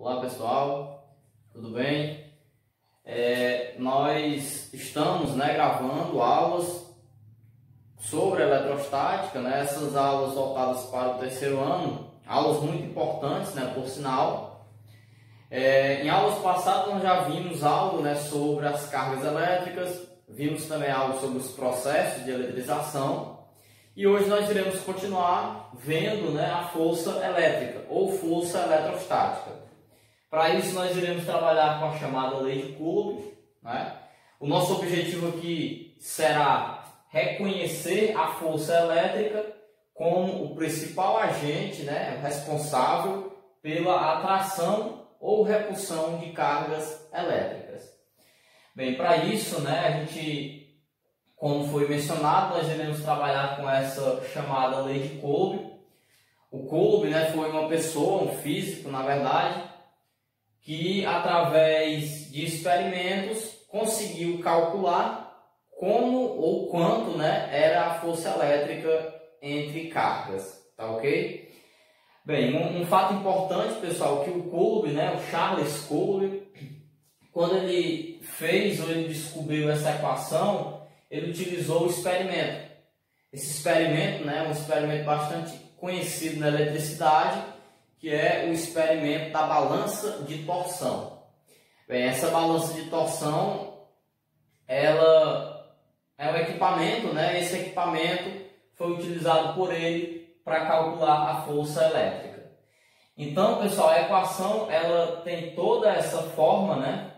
Olá pessoal, tudo bem? Nós estamos gravando aulas sobre eletrostática, essas aulas voltadas para o terceiro ano, aulas muito importantes, por sinal. Em aulas passadas nós já vimos algo sobre as cargas elétricas, vimos também algo sobre os processos de eletrização. E hoje nós iremos continuar vendo a força elétrica ou força eletrostática. Para isso nós iremos trabalhar com a chamada lei de Coulomb. O nosso objetivo aqui será reconhecer a força elétrica como o principal agente responsável pela atração ou repulsão de cargas elétricas. Bem, para isso a gente, como foi mencionado, nós iremos trabalhar com essa chamada lei de Coulomb. O Coulomb foi uma pessoa, um físico na verdade, que através de experimentos conseguiu calcular como ou quanto era a força elétrica entre cargas, tá ok? Bem, um fato importante, pessoal, que o Coulomb, o Charles Coulomb, quando ele fez ou ele descobriu essa equação, ele utilizou o experimento. Esse experimento é um experimento bastante conhecido na eletricidade, que é o experimento da balança de torção. Bem, essa balança de torção, ela é um equipamento, esse equipamento foi utilizado por ele para calcular a força elétrica. Então, pessoal, a equação ela tem toda essa forma,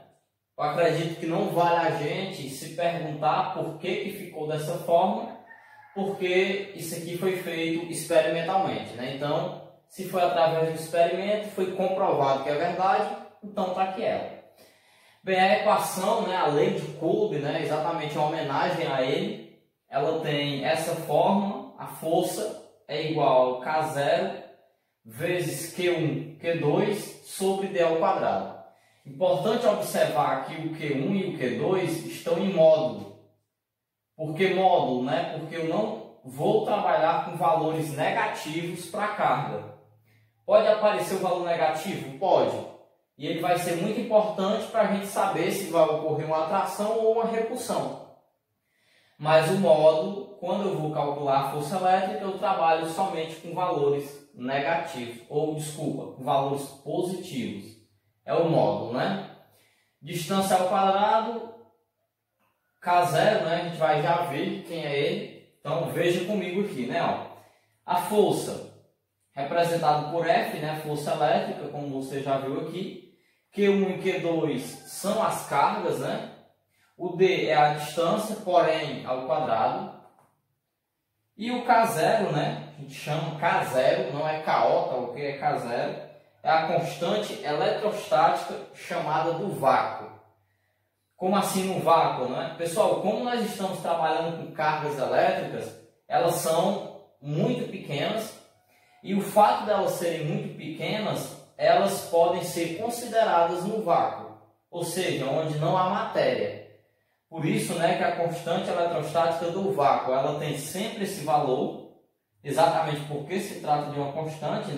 Eu acredito que não vale a gente se perguntar por que ficou dessa forma, porque isso aqui foi feito experimentalmente, Então, se foi através do experimento, foi comprovado que é verdade, então está aqui ela. Bem, a equação, a lei de Coulomb, exatamente uma homenagem a ele, ela tem essa forma: a força é igual a K0 vezes Q1, Q2 sobre D ao quadrado. Importante observar que o Q1 e o Q2 estão em módulo. Por que módulo? Porque eu não vou trabalhar com valores negativos para a carga. Pode aparecer o valor negativo? Pode. E ele vai ser muito importante para a gente saber se vai ocorrer uma atração ou uma repulsão. Mas o módulo, quando eu vou calcular a força elétrica, eu trabalho somente com valores negativos, ou desculpa, com valores positivos. É o módulo, Distância ao quadrado, K0, a gente vai já ver quem é ele. Então veja comigo aqui, A força representada por F, força elétrica, como você já viu aqui. Q1 e Q2 são as cargas, O D é a distância, porém ao quadrado. E o K0, a gente chama K0, não é KO, tá ok? É K0. É a constante eletrostática chamada do vácuo. Como assim no vácuo, Pessoal, como nós estamos trabalhando com cargas elétricas, elas são muito pequenas, e o fato delas serem muito pequenas, elas podem ser consideradas no vácuo, ou seja, onde não há matéria. Por isso que a constante eletrostática do vácuo, ela tem sempre esse valor, exatamente porque se trata de uma constante,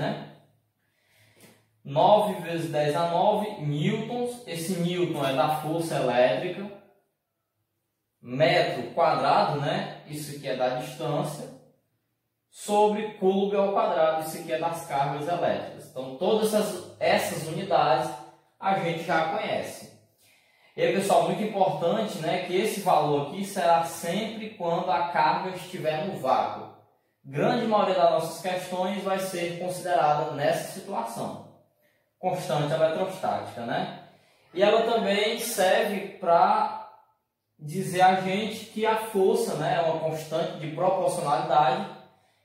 9 vezes 10 a 9 newtons. Esse newton é da força elétrica. Metro quadrado, Isso aqui é da distância. Sobre Coulomb ao quadrado. Isso aqui é das cargas elétricas. Então, todas essas unidades a gente já conhece. E aí, pessoal, muito importante, que esse valor aqui será sempre quando a carga estiver no vácuo. Grande maioria das nossas questões vai ser considerada nessa situação. Constante eletrostática, E ela também serve para dizer a gente que a força, é uma constante de proporcionalidade,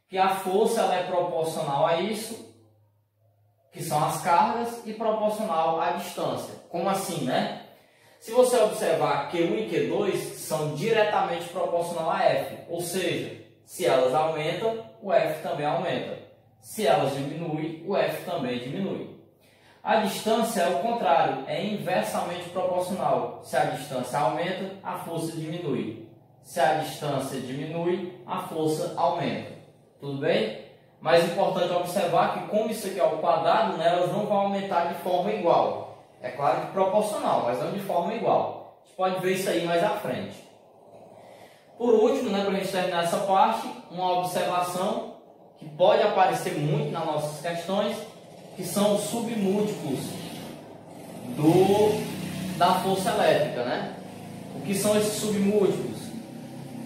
que a força ela é proporcional a isso, que são as cargas, e proporcional à distância. Como assim, Se você observar, Q1 e Q2 são diretamente proporcional a F, ou seja, se elas aumentam, o F também aumenta. Se elas diminuem, o F também diminui. A distância é o contrário, é inversamente proporcional. Se a distância aumenta, a força diminui. Se a distância diminui, a força aumenta. Tudo bem? Mas é importante observar que como isso aqui é ao quadrado, né, elas não vão aumentar de forma igual. É claro que proporcional, mas não de forma igual. A gente pode ver isso aí mais à frente. Por último, né, para a gente terminar essa parte, uma observação que pode aparecer muito nas nossas questões, que são os submúltiplos da força elétrica, né? O que são esses submúltiplos?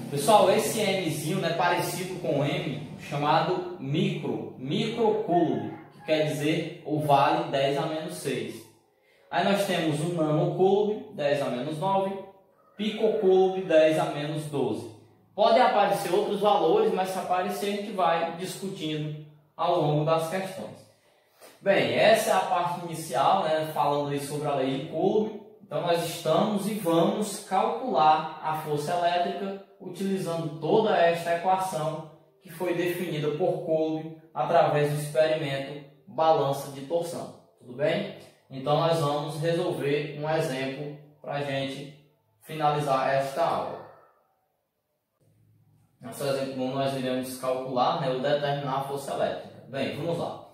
Pessoal, esse Mzinho é parecido com o M, chamado microcoulomb, que quer dizer o vale 10 a menos 6. Aí nós temos o nanocoulomb, 10 a menos 9, picocoulomb, 10 a menos 12. Podem aparecer outros valores, mas se aparecer a gente vai discutindo ao longo das questões. Bem, essa é a parte inicial, né, falando aí sobre a lei de Coulomb. Então nós estamos e vamos calcular a força elétrica utilizando toda esta equação que foi definida por Coulomb através do experimento balança de torção. Tudo bem? Então nós vamos resolver um exemplo para a gente finalizar esta aula. Nesse exemplo 1 nós iremos calcular, né, ou determinar a força elétrica. Bem, vamos lá.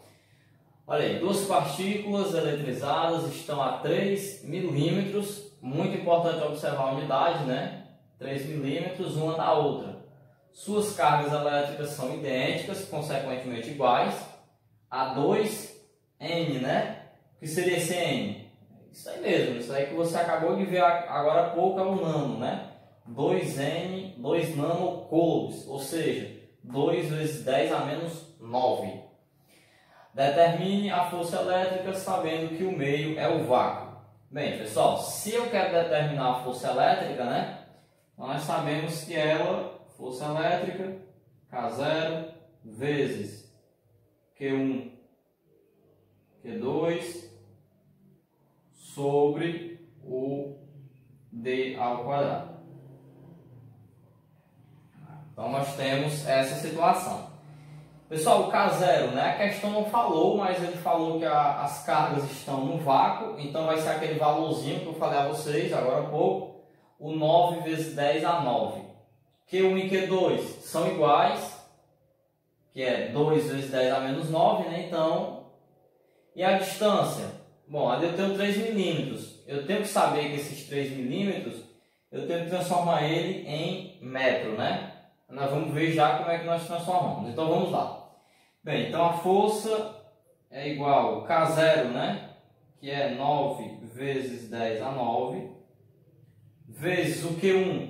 Olha aí, duas partículas eletrizadas estão a 3 milímetros. Muito importante observar a unidade, né? 3 milímetros uma da outra. Suas cargas elétricas são idênticas, consequentemente iguais, a 2N, né? O que seria esse N? Isso aí mesmo, isso aí que você acabou de ver agora há pouco é o nano, né? 2N, 2 nanocoulombs, ou seja, 2 vezes 10 a menos 9. Determine a força elétrica sabendo que o meio é o vácuo. Bem, pessoal, se eu quero determinar a força elétrica, né? Nós sabemos que ela, força elétrica, K0 vezes Q1, Q2 sobre o D ao quadrado. Então nós temos essa situação. Pessoal, o K0, né? A questão não falou, mas ele falou que as cargas estão no vácuo, então vai ser aquele valorzinho que eu falei a vocês agora há pouco, o 9 vezes 10 a 9. Q1 e Q2 são iguais, que é 2 vezes 10 a menos 9, né? Então, e a distância? Bom, ali eu tenho 3 milímetros. Eu tenho que saber que esses 3 milímetros, eu tenho que transformar ele em metro, né? Nós vamos ver já como é que nós transformamos. Então vamos lá. Bem, então a força é igual a K0, né? Que é 9 vezes 10 a 9, vezes o Q1,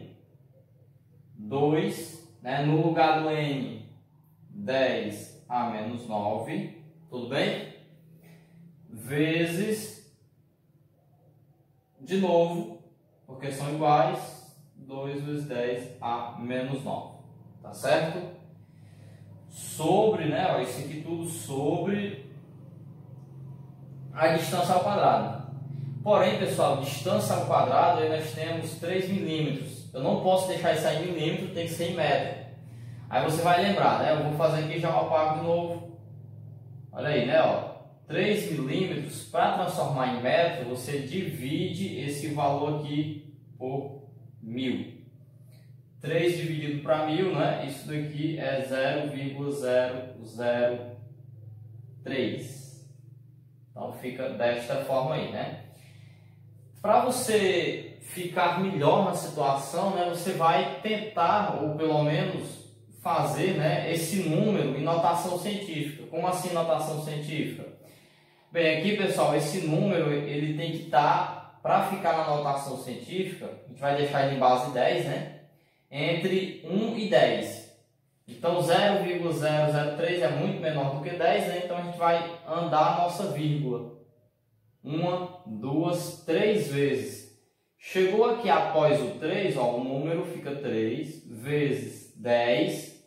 2, né? No lugar do N, 10 a menos 9, tudo bem? Vezes, de novo, porque são iguais, 2 vezes 10 a menos 9. Tá certo? Sobre, né? Ó, isso aqui tudo sobre a distância ao quadrado. Porém, pessoal, distância ao quadrado, aí nós temos 3 milímetros. Eu não posso deixar isso aí em milímetro, tem que ser em metro. Aí você vai lembrar, né? Eu vou fazer aqui já o apago de novo. Olha aí, né? Ó, 3 milímetros, para transformar em metro, você divide esse valor aqui por 1000. 3 dividido para 1000, né? Isso daqui é 0,003. Então fica desta forma aí, né? Para você ficar melhor na situação, né? Você vai tentar, ou pelo menos fazer, né? Esse número em notação científica. Como assim notação científica? Bem, aqui, pessoal, esse número ele tem que estar, para ficar na notação científica, a gente vai deixar ele em base 10, né? Entre 1 e 10. Então 0,003 é muito menor do que 10, né? Então a gente vai andar a nossa vírgula. 1, 2, 3 vezes. Chegou aqui após o 3, ó, o número fica 3 vezes 10.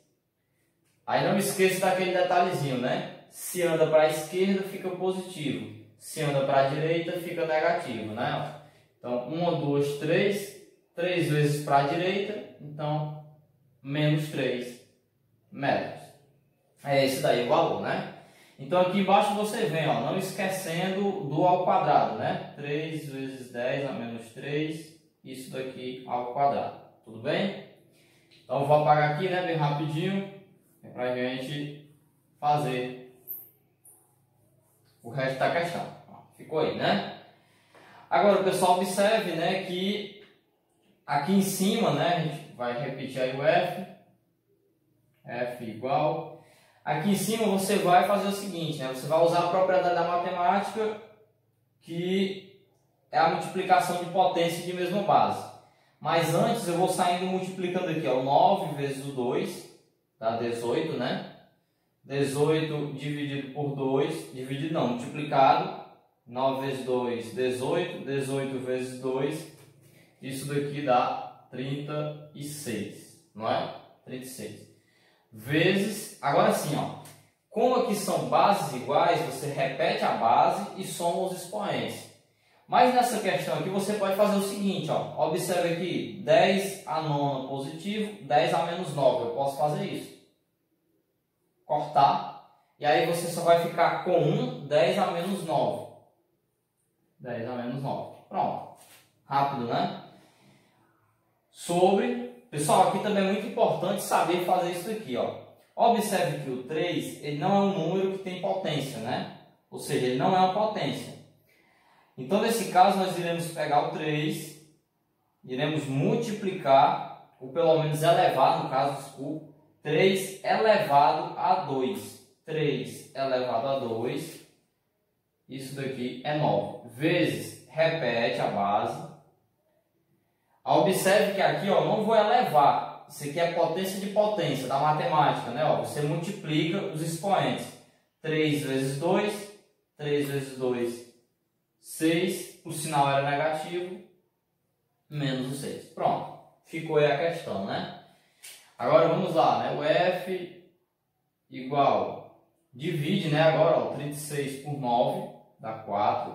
Aí não esqueça daquele detalhezinho, né? Se anda para a esquerda, fica positivo. Se anda para a direita, fica negativo, né? Então 1, 2, 3. 3 vezes para a direita, então menos 3 metros. É esse daí o valor, né? Então aqui embaixo você vem, ó, não esquecendo do ao quadrado, né? 3 vezes 10 a menos 3, isso daqui ao quadrado. Tudo bem? Então eu vou apagar aqui, né, bem rapidinho, para a gente fazer o resto da questão. Ficou aí, né? Agora, pessoal, observe, né, que aqui em cima, né, a gente vai repetir aí o f igual. Aqui em cima você vai fazer o seguinte, né, você vai usar a propriedade da matemática, que é a multiplicação de potência de mesma base. Mas antes eu vou saindo multiplicando aqui, ó, 9 vezes o 2, dá 18, né? 18 dividido por 2, dividido não, multiplicado, 9 vezes 2, 18, 18 vezes 2, isso daqui dá 36, não é? 36. Vezes, agora sim, ó, como aqui são bases iguais, você repete a base e soma os expoentes. Mas nessa questão aqui você pode fazer o seguinte, ó, observe aqui, 10 a nona positivo, 10 a menos 9, eu posso fazer isso. Cortar, e aí você só vai ficar com 1, 10 a menos 9. 10 a menos 9. Pronto. Rápido, né? Pessoal, aqui também é muito importante saber fazer isso aqui, ó. Observe que o 3, ele não é um número que tem potência, né? Ou seja, ele não é uma potência. Então, nesse caso, nós iremos pegar o 3, iremos multiplicar, ou pelo menos elevar, no caso, desculpa, 3 elevado a 2. 3 elevado a 2, isso daqui é 9. Vezes, repete a base. Observe que aqui, ó, não vou elevar. Isso aqui é potência de potência, da matemática, né? Ó, você multiplica os expoentes. 3 vezes 2, 3 vezes 2, 6. O sinal era negativo, menos o 6. Pronto, ficou aí a questão, né? Agora vamos lá, né? O f igual, divide, né? Agora, ó, 36 por 9, dá 4,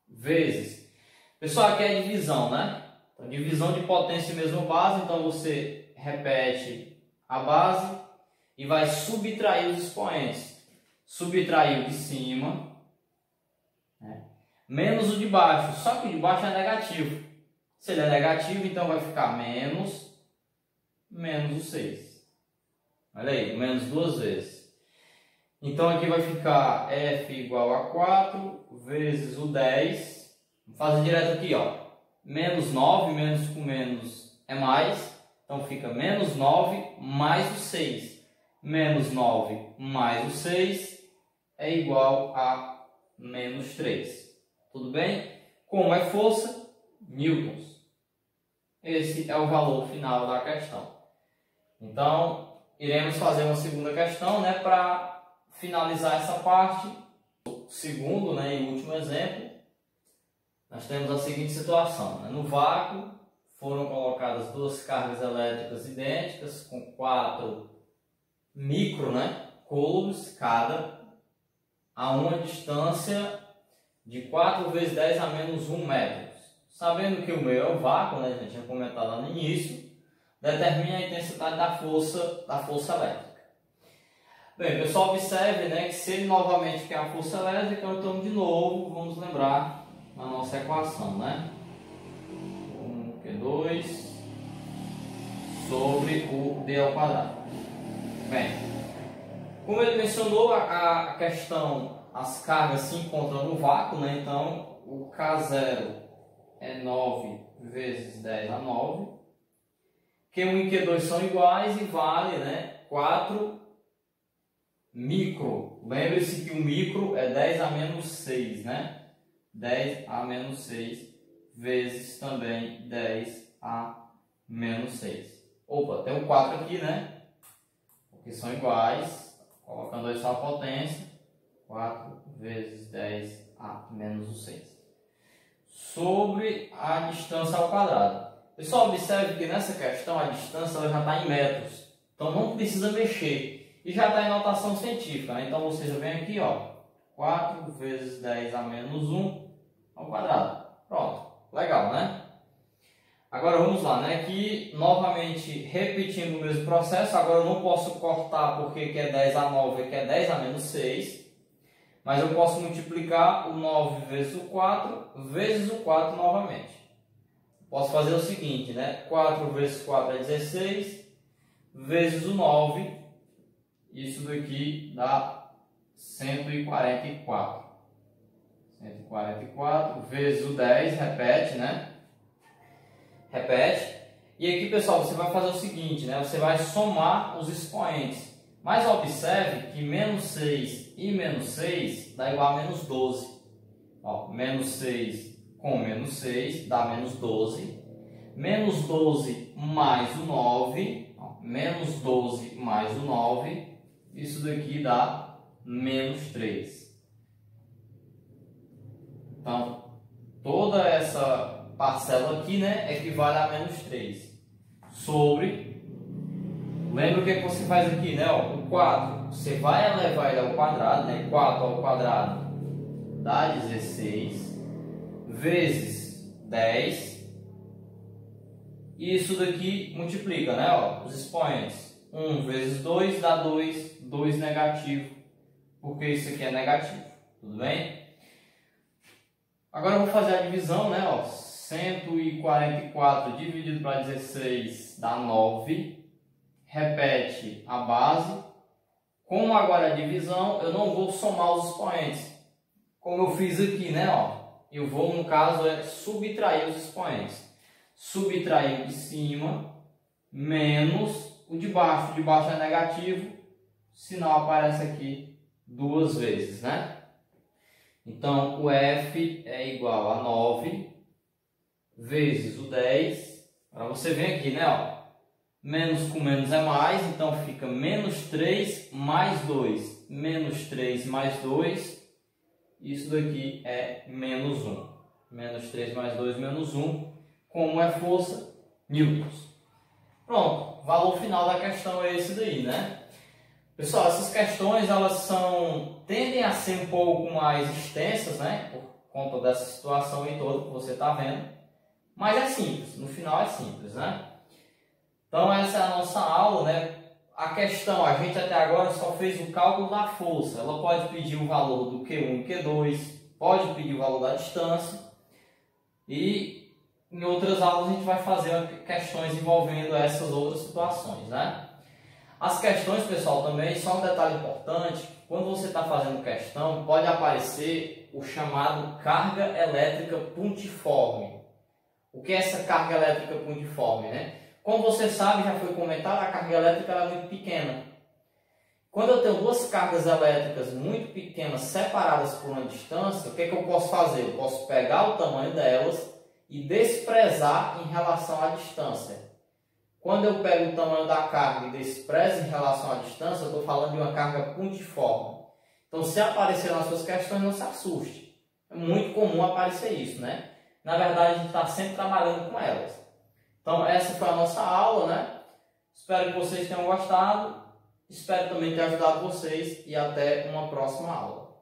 vezes. Pessoal, aqui é a divisão, né? Então, divisão de potência e mesma base, então você repete a base e vai subtrair os expoentes. Subtrair o de cima, né, menos o de baixo, só que o de baixo é negativo. Se ele é negativo, então vai ficar menos o 6. Olha aí, menos duas vezes. Então aqui vai ficar f igual a 4 vezes o 10. Vou fazer direto aqui, ó. Menos 9, menos com menos é mais. Então fica menos 9 mais o 6. Menos 9 mais o 6 é igual a menos 3. Tudo bem? Como é força? Newtons. Esse é o valor final da questão. Então, iremos fazer uma segunda questão, né, para finalizar essa parte. Segundo, né, e último exemplo, nós temos a seguinte situação, né? No vácuo foram colocadas duas cargas elétricas idênticas com 4 coulombs cada, a uma distância de 4 vezes 10 a menos 1 metros. Sabendo que o meio é o vácuo, né, a gente tinha comentado lá no início, determina a intensidade da força elétrica. Bem, pessoal, observe, né, que se ele novamente quer a força elétrica, então de novo vamos lembrar a nossa equação, né? 1Q2 sobre o d ao quadrado. Bem, como ele mencionou, a questão, as cargas se encontram no vácuo, né? Então o K0 é 9 vezes 10 a 9. Q1 e Q2 são iguais e vale, né, 4 micro. Lembre-se que o micro é 10 a menos 6, né? 10 a menos 6 vezes também 10 a menos 6. Opa, tem um 4 aqui, né? Porque são iguais. Colocando aí só a potência. 4 vezes 10 a menos 6. Sobre a distância ao quadrado. Pessoal, observe que nessa questão a distância ela já está em metros. Então não precisa mexer. E já está em notação científica, né? Então você já vem aqui, ó. 4 vezes 10 a menos 1 ao quadrado. Pronto. Legal, né? Agora vamos lá, né? Aqui, novamente, repetindo o mesmo processo. Agora eu não posso cortar porque que é 10 a 9 que é 10 a menos 6. Mas eu posso multiplicar o 9 vezes o 4 vezes o 4 novamente. Posso fazer o seguinte, né? 4 vezes 4 é 16, vezes o 9, isso daqui dá 144. 144 vezes o 10, repete, né? Repete. E aqui, pessoal, você vai fazer o seguinte, né? Você vai somar os expoentes. Mas observe que menos 6 e menos 6 dá igual a menos 12. Ó, menos 6 com menos 6 dá menos 12. Menos 12 mais o 9. Ó, menos 12 mais o 9. Isso daqui dá menos 3. Então, toda essa parcela aqui, né, equivale a menos 3. Sobre, lembra o que você faz aqui, né? Ó, o 4, você vai elevar ele ao quadrado, né? 4 ao quadrado dá 16, vezes 10. E isso daqui multiplica, né? Ó, os expoentes. 1 vezes 2 dá 2, 2 negativo, porque isso aqui é negativo, tudo bem? Agora eu vou fazer a divisão, né? Ó, 144 dividido para 16 dá 9. Repete a base. Como agora é a divisão, eu não vou somar os expoentes. Como eu fiz aqui, né? Ó, eu vou, no caso, subtrair os expoentes. Subtrair o de cima menos o de baixo. O de baixo é negativo, o sinal aparece aqui duas vezes, né? Então, o F é igual a 9 vezes o 10. Para você ver aqui, né? Ó, menos com menos é mais, então fica menos 3 mais 2. Menos 3 mais 2, isso daqui é menos 1. Menos 3 mais 2, menos 1. Como é força? Newtons. Pronto, o valor final da questão é esse daí, né? Pessoal, essas questões elas tendem a ser um pouco mais extensas, né? Por conta dessa situação aí toda que você está vendo. Mas é simples, no final é simples, né? Então essa é a nossa aula, né? A questão, a gente até agora só fez o cálculo da força. Ela pode pedir o valor do Q1 e Q2, pode pedir o valor da distância. E em outras aulas a gente vai fazer questões envolvendo essas outras situações, né? As questões, pessoal, também, só um detalhe importante, quando você está fazendo questão, pode aparecer o chamado carga elétrica pontiforme. O que é essa carga elétrica pontiforme, né? Como você sabe, já foi comentado, a carga elétrica é muito pequena. Quando eu tenho duas cargas elétricas muito pequenas separadas por uma distância, o que é que eu posso fazer? Eu posso pegar o tamanho delas e desprezar em relação à distância. Quando eu pego o tamanho da carga e desprezo em relação à distância, eu estou falando de uma carga pontiforme. Então, se aparecer nas suas questões, não se assuste. É muito comum aparecer isso, né? Na verdade, a gente está sempre trabalhando com elas. Então, essa foi a nossa aula, né? Espero que vocês tenham gostado. Espero também ter ajudado vocês e até uma próxima aula.